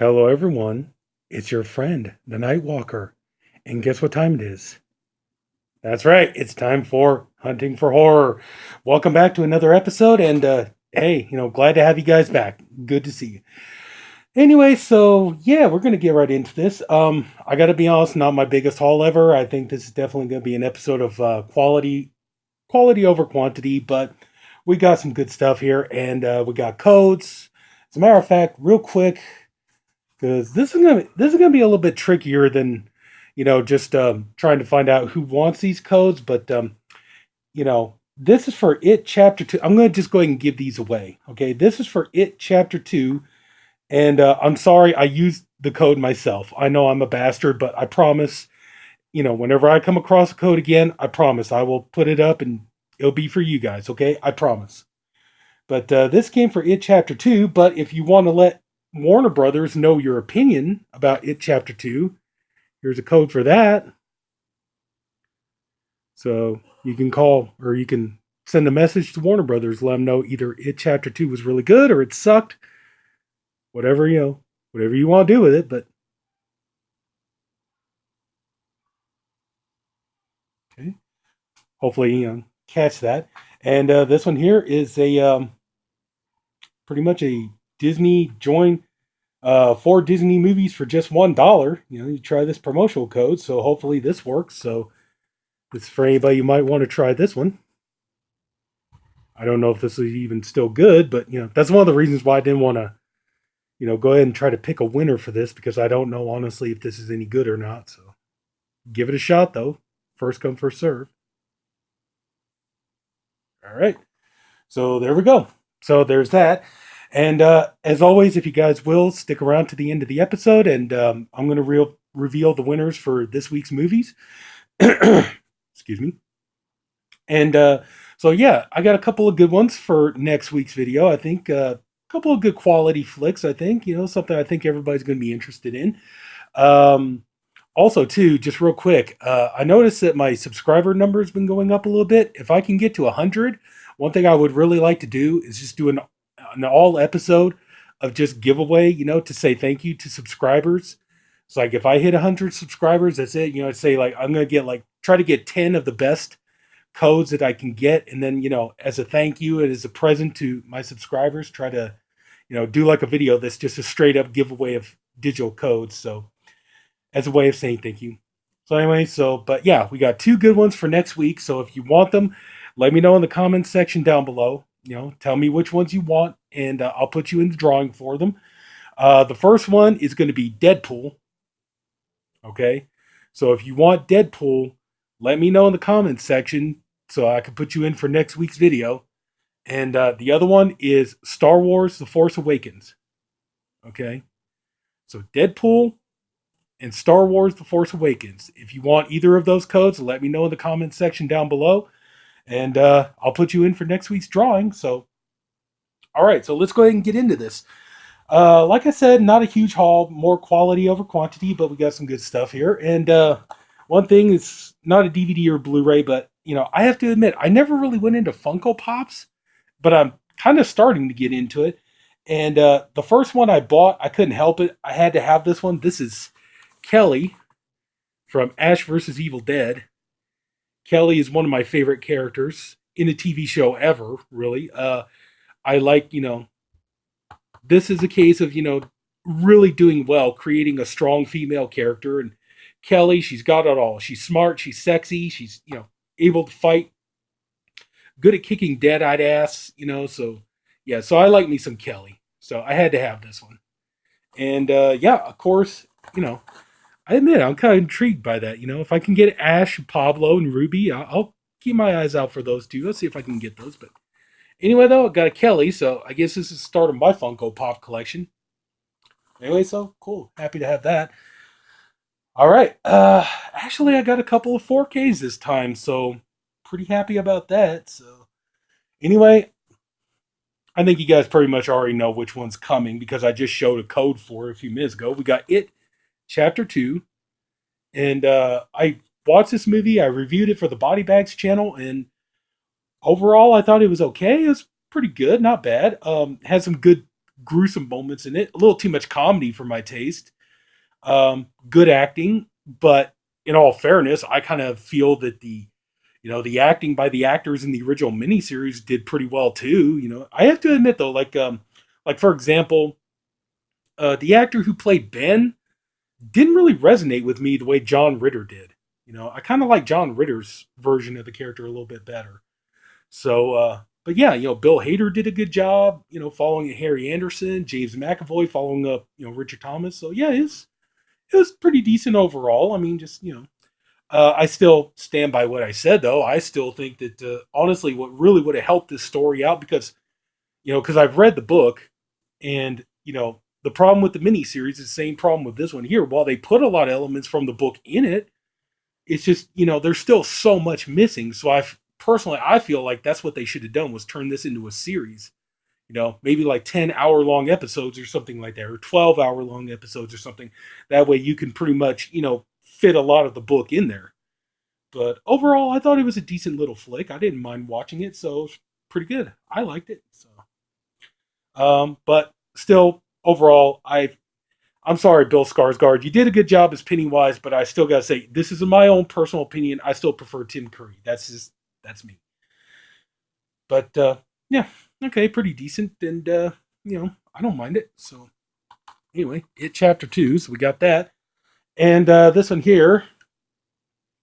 Hello, everyone. It's your friend, the Night Walker. And guess what time it is? That's right. It's time for Hunting for Horror. Welcome back to another episode. And hey, glad to have you guys back. Good to see you. Anyway, so yeah, we're gonna get right into this. I got to be honest, not my biggest haul ever. I think this is definitely gonna be an episode of quality over quantity, but we got some good stuff here, and we got codes. As a matter of fact, real quick, because this is gonna be a little bit trickier than just trying to find out who wants these codes. But this is for It Chapter Two. I'm gonna just go ahead and give these away. Okay, this is for It Chapter Two, and I'm sorry I used the code myself. I know I'm a bastard, but I promise. Whenever I come across a code again, I promise I will put it up and it'll be for you guys. Okay, I promise. But this came for It Chapter 2. But if you want to let Warner Brothers know your opinion about It Chapter 2, here's a code for that. So you can call or you can send a message to Warner Brothers, let them know either It Chapter 2 was really good or it sucked. Whatever, whatever you want to do with it. But okay. Hopefully, catch that. And this one here is a pretty much a Disney join 4 Disney movies for just $1. You try this promotional code, so hopefully this works. So this is for anybody you might want to try this one. I don't know if this is even still good, but that's one of the reasons why I didn't want to go ahead and try to pick a winner for this, because I don't know honestly if this is any good or not. So give it a shot though. First come, first serve. All right. So there we go. So there's that. And as always, if you guys will stick around to the end of the episode, and I'm going to reveal the winners for this week's movies. Excuse me. And so, yeah, I got a couple of good ones for next week's video. I think a couple of good quality flicks, I think, something I think everybody's going to be interested in. Also, too, just real quick, I noticed that my subscriber number has been going up a little bit. If I can get to 100, one thing I would really like to do is just do an all episode of just giveaway, to say thank you to subscribers. It's like if I hit 100 subscribers, that's it. I'd say like I'm gonna get try to get 10 of the best codes that I can get, and then as a thank you and as a present to my subscribers, try to do like a video that's just a straight up giveaway of digital codes. So as a way of saying thank you. So anyway, but yeah, we got 2 good ones for next week. So if you want them, let me know in the comments section down below. Tell me which ones you want, and I'll put you in the drawing for them. The first one is going to be Deadpool. Okay, so if you want Deadpool, let me know in the comments section so I can put you in for next week's video. And the other one is Star Wars: The Force Awakens. Okay, so Deadpool and Star Wars: The Force Awakens. If you want either of those codes, let me know in the comments section down below, and I'll put you in for next week's drawing. So, all right, so let's go ahead and get into this. Like I said, not a huge haul, more quality over quantity, but we got some good stuff here. And one thing is not a DVD or Blu-ray, but I have to admit, I never really went into Funko Pops, but I'm kind of starting to get into it. And the first one I bought, I couldn't help it. I had to have this one. This is Kelly from Ash vs. Evil Dead. Kelly is one of my favorite characters in a TV show ever, really. I like, this is a case of, really doing well, creating a strong female character. And Kelly, she's got it all. She's smart, she's sexy, she's, able to fight, good at kicking dead-eyed ass, so yeah, so I like me some Kelly. So I had to have this one. And yeah, of course, I admit I'm kind of intrigued by that. If I can get Ash, Pablo, and Ruby, I'll keep my eyes out for those two. Let's see if I can get those. But anyway, though, I got a Kelly, so I guess this is the start of my Funko Pop collection. Anyway, so cool. Happy to have that. All right. Actually, I got a couple of 4Ks this time, so pretty happy about that. So anyway, I think you guys pretty much already know which one's coming because I just showed a code for it a few minutes ago. We got It Chapter 2. And I watched this movie. I reviewed it for the Body Bags channel. And overall, I thought it was okay. It was pretty good. Not bad. Had some good gruesome moments in it. A little too much comedy for my taste. Good acting, but in all fairness, I kind of feel that the acting by the actors in the original miniseries did pretty well too. I have to admit though, like for example, the actor who played Ben didn't really resonate with me the way John Ritter did. I kind of like John Ritter's version of the character a little bit better. So, but yeah, Bill Hader did a good job, following Harry Anderson, James McAvoy following up, Richard Thomas. So yeah, it was pretty decent overall. I mean, just I still stand by what I said though. I still think that honestly, what really would have helped this story out because I've read the book, and the problem with the miniseries is the same problem with this one here. While they put a lot of elements from the book in it, it's just there's still so much missing. So I feel like that's what they should have done, was turn this into a series. Maybe like 10-hour long episodes or something like that, or 12-hour long episodes or something. That way you can pretty much fit a lot of the book in there. But overall, I thought it was a decent little flick. I didn't mind watching it, so it was pretty good. I liked it. So, but still, overall, I'm sorry, Bill Skarsgård. You did a good job as Pennywise, but I still gotta say, this is my own personal opinion. I still prefer Tim Curry. That's me. But yeah, okay, pretty decent, and I don't mind it. So anyway, it chapter 2, so we got that, and this one here,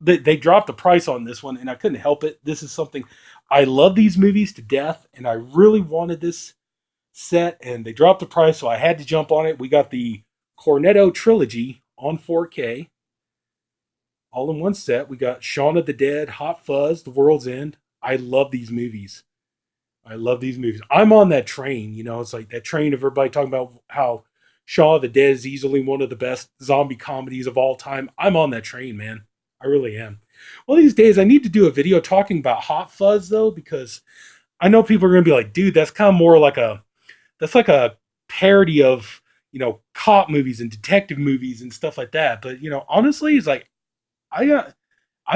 they dropped the price on this one, and I couldn't help it. This is something I love these movies to death, and I really wanted this set, and they dropped the price, so I had to jump on it. We got the Cornetto Trilogy on 4K, all in one set. We got Shaun of the Dead, Hot Fuzz, The World's End. I love these movies. I love these movies. I'm on that train. It's like that train of everybody talking about how Shaun of the Dead is easily one of the best zombie comedies of all time. I'm on that train, man. I really am. Well, these days I need to do a video talking about Hot Fuzz though, because I know people are going to be like, dude, that's kind of more like that's like a parody of, cop movies and detective movies and stuff like that. But, honestly, it's like, I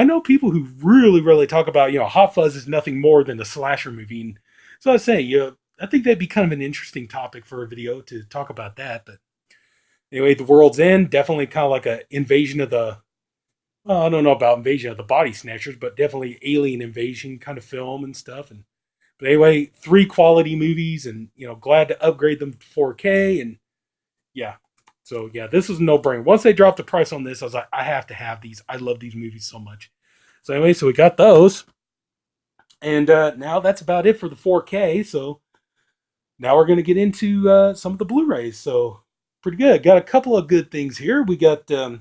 know people who really, really talk about, Hot Fuzz is nothing more than a slasher movie. And so I was saying, I think that'd be kind of an interesting topic for a video to talk about that. But anyway, The World's End, definitely kind of like an invasion of well, I don't know about invasion of the body snatchers, but definitely alien invasion kind of film and stuff. But anyway, 3 quality movies, and glad to upgrade them to 4K, and yeah. So yeah, this is a no-brainer. Once they dropped the price on this, I was like, I have to have these. I love these movies so much. So anyway, so we got those, and now that's about it for the 4K. So now we're gonna get into some of the Blu-rays. So pretty good. Got a couple of good things here. We got I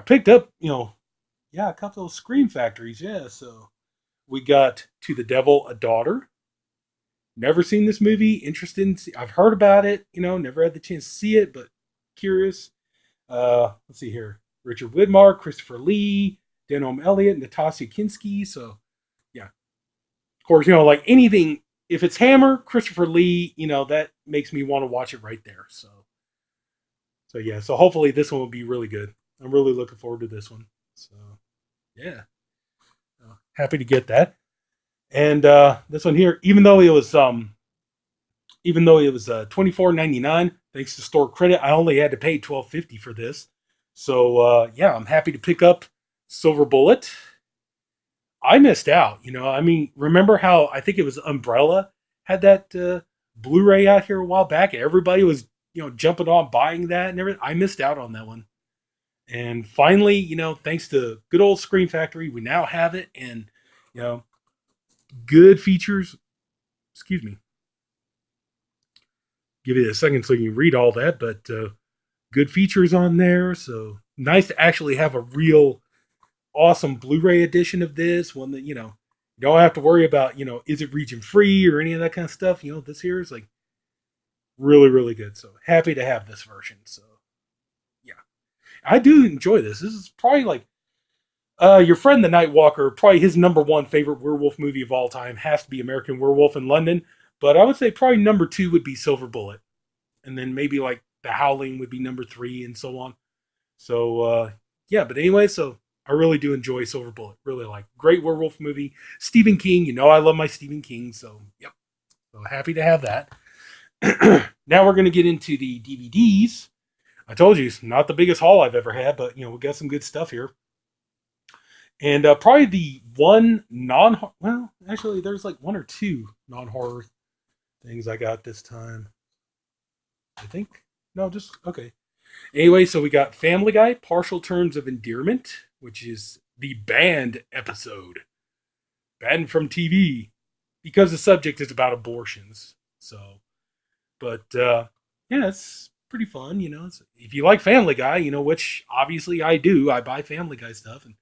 picked up a couple of Scream Factories. Yeah, so we got To the Devil, a Daughter. Never seen this movie. Interested in I've heard about it. Never had the chance to see it, but curious. Let's see here. Richard Widmark, Christopher Lee, Denholm Elliott, Natasha Kinski. So, yeah. Of course, like anything, if it's Hammer, Christopher Lee, that makes me want to watch it right there. So yeah. So hopefully this one will be really good. I'm really looking forward to this one. So, yeah. Happy to get that. And this one here, even though it was $24.99, thanks to store credit, I only had to pay $12.50 for this. So yeah, I'm happy to pick up Silver Bullet. I missed out, I mean, remember how I think it was Umbrella had that Blu-ray out here a while back? Everybody was jumping on buying that and everything. I missed out on that one. And finally, thanks to good old Screen Factory, we now have it, and good features. Excuse me. Give it a second so you can read all that, but good features on there. So nice to actually have a real awesome Blu-ray edition of this one that you don't have to worry about. Is it region free or any of that kind of stuff? This here is like really, really good. So happy to have this version. So yeah, I do enjoy this. This is probably like your friend the Nightwalker, probably his number one favorite werewolf movie of all time has to be American Werewolf in London. But I would say probably number 2 would be Silver Bullet. And then maybe like The Howling would be number 3 and so on. So, yeah, but anyway, so I really do enjoy Silver Bullet. Really like great werewolf movie. Stephen King, I love my Stephen King. So, yep. So happy to have that. Now we're going to get into the DVDs. I told you it's not the biggest haul I've ever had, but we got some good stuff here. And probably the one well, actually, there's like one or two non-horror things I got this time. I think no, just okay. Anyway, so we got Family Guy, Partial Terms of Endearment, which is the banned episode, banned from TV because the subject is about abortions. So, but yeah, it's pretty fun. If you like Family Guy, which obviously I do. I buy Family Guy stuff, and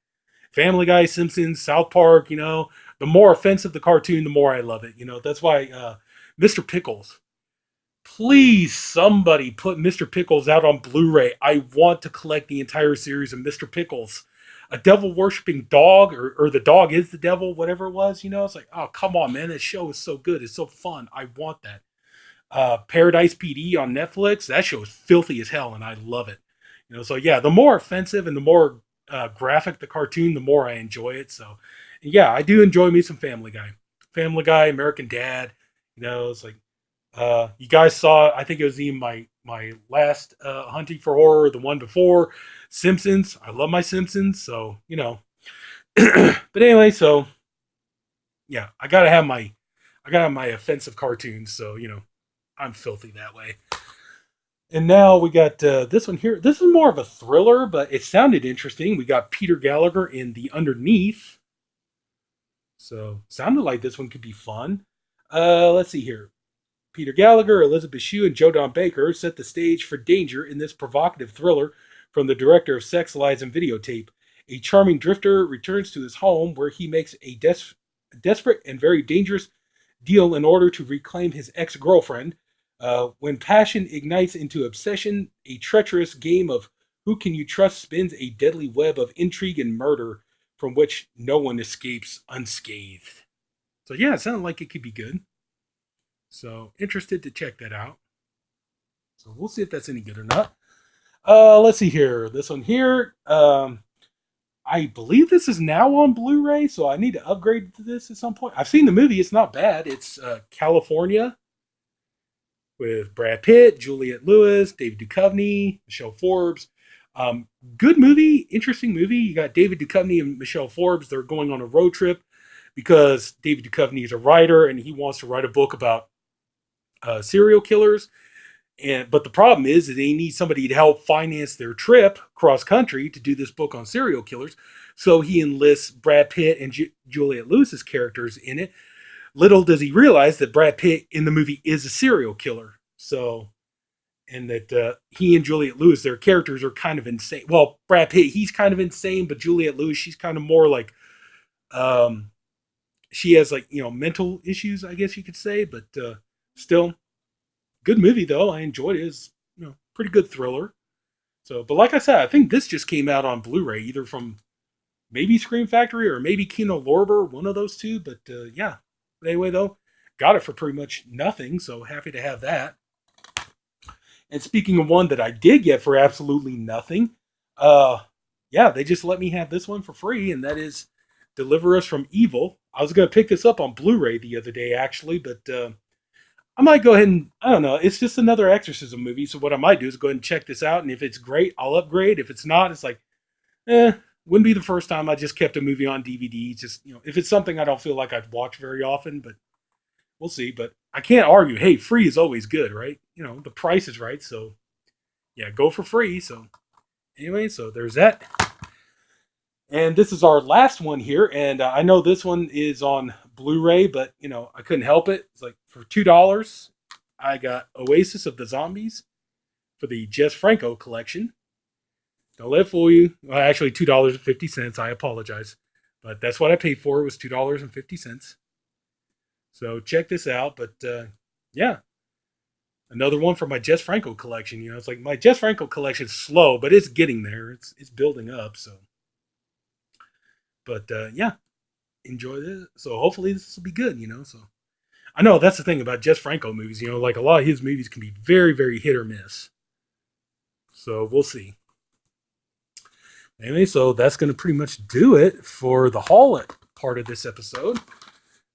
Family Guy, Simpsons, South Park. The more offensive the cartoon, the more I love it. That's why Mr. Pickles. Please, somebody put Mr. Pickles out on Blu-ray. I want to collect the entire series of Mr. Pickles. A devil worshipping dog, or the dog is the devil, whatever it was. It's like, oh, come on, man. This show is so good. It's so fun. I want that. Paradise PD on Netflix. That show is filthy as hell, and I love it. So yeah, the more offensive and the more graphic the cartoon, the more I enjoy it. So yeah, I do enjoy me some Family Guy. Family Guy, American Dad. It's like you guys saw. I think it was even my last Hunting for Horror, the one before Simpsons. I love my Simpsons, so but anyway, so yeah, I gotta have my offensive cartoons. So I'm filthy that way. And now we got this one here. This is more of a thriller, but it sounded interesting. We got Peter Gallagher in The Underneath. So sounded like this one could be fun. Let's see here. Peter Gallagher, Elizabeth Shue, and Joe Don Baker set the stage for danger in this provocative thriller from the director of Sex, Lies, and Videotape. A charming drifter returns to his home where he makes a desperate and very dangerous deal in order to reclaim his ex-girlfriend. When passion ignites into obsession, a treacherous game of who can you trust spins a deadly web of intrigue and murder from which no one escapes unscathed. So yeah, it sounded like it could be good. So interested to check that out. So we'll see if that's any good or not. Let's see here. This one here. I believe this is now on Blu-ray, so I need to upgrade to this at some point. I've seen the movie. It's not bad. It's California with Brad Pitt, Juliette Lewis, David Duchovny, Michelle Forbes. Good movie, interesting movie. You got David Duchovny and Michelle Forbes. They're going on a road trip because David Duchovny is a writer and he wants to write a book about serial killers. But the problem is that they need somebody to help finance their trip cross country to do this book on serial killers. So he enlists Brad Pitt and Juliette Lewis's characters in it. Little does he realize that Brad Pitt in the movie is a serial killer. So, and that he and Juliette Lewis, their characters are kind of insane. Well, Brad Pitt, he's kind of insane, but Juliette Lewis, she's kind of more like, she has like, mental issues, I guess you could say, but still, good movie though. I enjoyed it. It's pretty good thriller. So, but like I said, I think this just came out on Blu-ray, either from maybe Scream Factory or maybe Kino Lorber, one of those two. But yeah, but anyway though, got it for pretty much nothing. So happy to have that. And speaking of one that I did get for absolutely nothing, yeah, they just let me have this one for free, and that is Deliver Us from Evil. I was going to pick this up on Blu-ray the other day, actually, but I might go ahead and, I don't know, it's just another exorcism movie, so what I might do is go ahead and check this out, and if it's great, I'll upgrade. If it's not, it's like, wouldn't be the first time I just kept a movie on DVD. Just, if it's something I don't feel like I'd watch very often, but we'll see. But I can't argue. Hey, free is always good, right? The price is right, so yeah, go for free. So anyway, so there's that. And this is our last one here, and I know this one is on Blu-ray, but I couldn't help it. It's like for $2, I got Oasis of the Zombies for the Jess Franco collection. Don't let it fool you. Well, actually, $2.50. I apologize, but that's what I paid for. It was $2.50. So check this out. But yeah, another one for my Jess Franco collection. It's like my Jess Franco collection is slow, but it's getting there. It's building up. So. But yeah, enjoy this. So hopefully this will be good, So I know that's the thing about Jess Franco movies. Like a lot of his movies can be very, very hit or miss. So we'll see. Anyway, so that's going to pretty much do it for the haul part of this episode.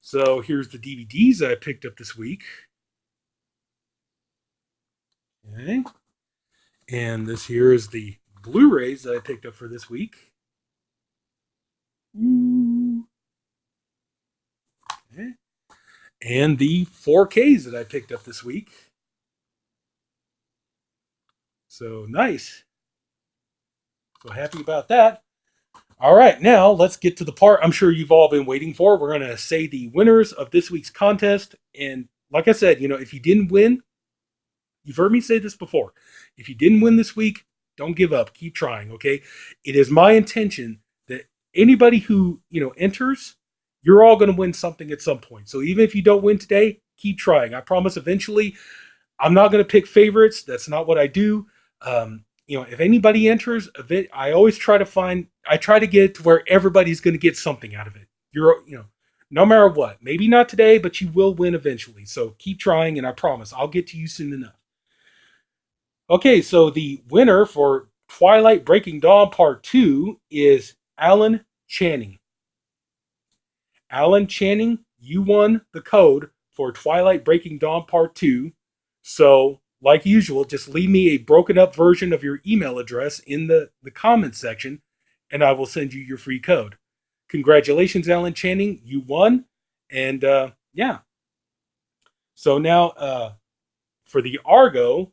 So here's the DVDs I picked up this week. Okay. And this here is the Blu-rays that I picked up for this week. Ooh. Okay. And the 4Ks that I picked up this week. So nice. So happy about that. All right, now let's get to the part I'm sure you've all been waiting for. We're going to say the winners of this week's contest. And like I said, if you didn't win, you've heard me say this before. If you didn't win this week, don't give up. Keep trying, okay? It is my intention that anybody who, enters, you're all going to win something at some point. So even if you don't win today, keep trying. I promise eventually I'm not going to pick favorites. That's not what I do. If anybody enters, I always try to get it to where everybody's going to get something out of it. No matter what. Maybe not today, but you will win eventually. So keep trying, and I promise I'll get to you soon enough. Okay, so the winner for Twilight Breaking Dawn Part 2 is Alan Channing. Alan Channing, you won the code for Twilight Breaking Dawn Part 2. So, like usual, just leave me a broken up version of your email address in the comments section, and I will send you your free code. Congratulations, Alan Channing. You won. And yeah. So now for the Argo,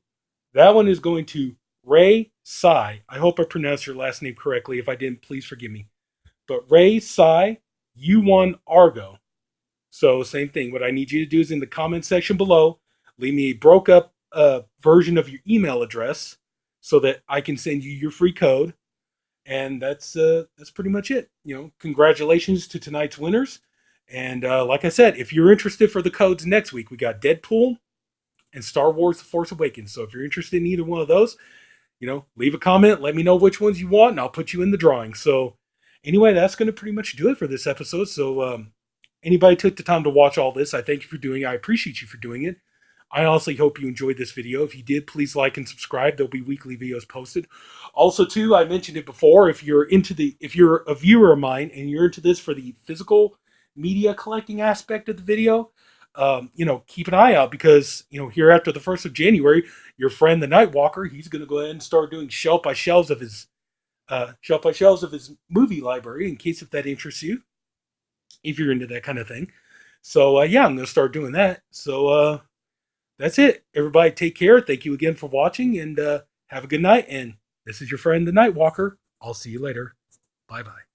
that one is going to Ray Sai. I hope I pronounced your last name correctly. If I didn't, please forgive me. But Ray Sai, you won Argo. So same thing. What I need you to do is in the comment section below, leave me a broke up version of your email address so that I can send you your free code. And that's pretty much it. Congratulations to tonight's winners. And like I said, if you're interested for the codes next week, we got Deadpool and Star Wars: The Force Awakens. So if you're interested in either one of those, leave a comment, let me know which ones you want, and I'll put you in the drawing. So anyway, that's going to pretty much do it for this episode. So anybody took the time to watch all this, I thank you for doing it. I appreciate you for doing it. I honestly hope you enjoyed this video. If you did, please like and subscribe. There'll be weekly videos posted. Also, too, I mentioned it before. If you're a viewer of mine and you're into this for the physical media collecting aspect of the video, keep an eye out because here after the 1st of January, your friend the Nightwalker, he's going to go ahead and start doing shelf by shelves of his movie library. In case if that interests you, if you're into that kind of thing. So yeah, I'm going to start doing that. So that's it. Everybody take care. Thank you again for watching and have a good night. And this is your friend, the Nightwalker. I'll see you later. Bye-bye.